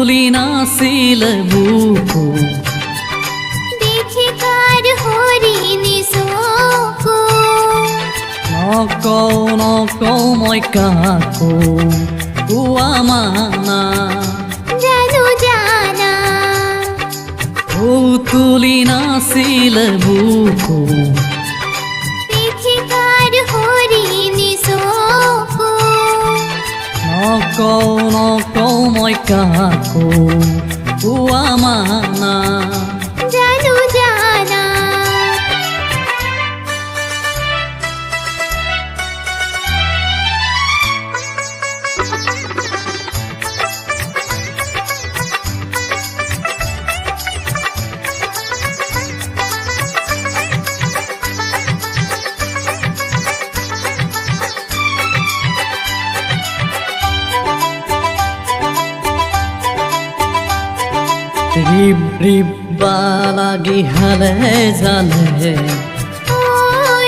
তুলি নাছিল বুকু দেখি কাৰ হৰিণী চকু নকৌ মই কাকো কোৱা মানা জানো জানা তুলি নাছিল বুকু দেখি কাৰ হৰিণী চকু নকৌ মই কাকো কোৱা মানা জানো জানা রিব রিব লাগি হালে জালে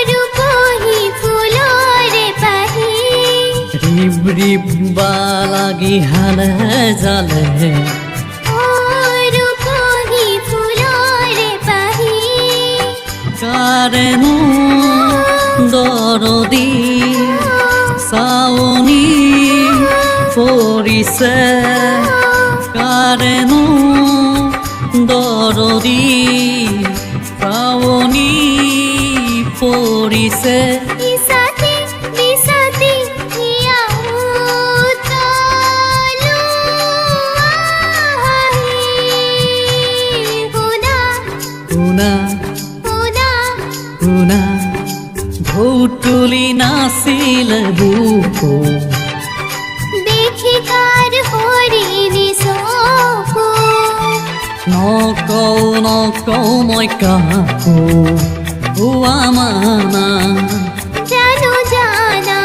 রূপহী ফুলরে পাহি রিব রিব লাগি হালে জালে রূপহী ফুলরে পাহি কারেনো দরদি চাৱনি পৰিছে কাৰেনো দৰদি চাৱনি পৰিছে ইসাতে বিসাতে হিয়া উতলু আহি হুনা শুনা হুনা শুনা ঢৌ তুলি নাছিল বুকু দেখি কার হরিণী চকু নকৌ মই কাকো কোৱা মানা জানো জানা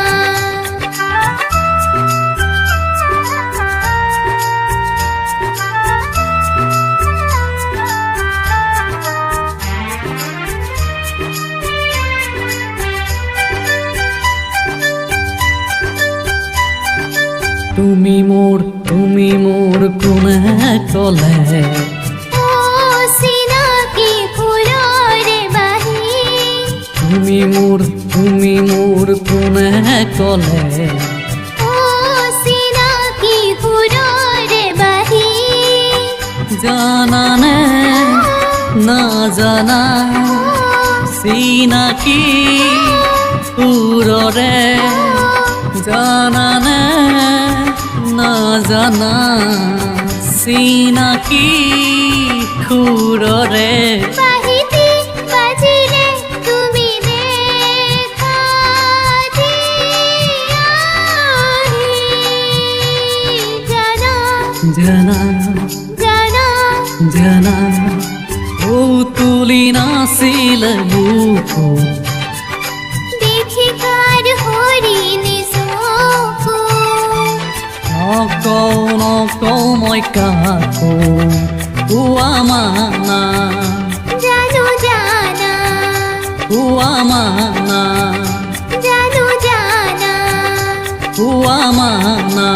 তুমি মোৰ কোনে কলে ও চিনাকি ফুলৰে বাহি তুমি মোৰ কোনে কলে ও চিনাকি ফুলৰে বাহি জানানে নাজানা চিনাকি সুৰৰে জানানে নাজানা চিনাকি সুৰৰে বাহিতি বাজিলে তুমি দেখা দিয়াহি জানা জানা জানা জানা ঢৌ তুলি নাছিল বুকু দেখি কার হরিণী চকু নকৌ মই কাকো কোৱা মানা জানো জানা কোৱা মানা জানো জানা কোৱা মানা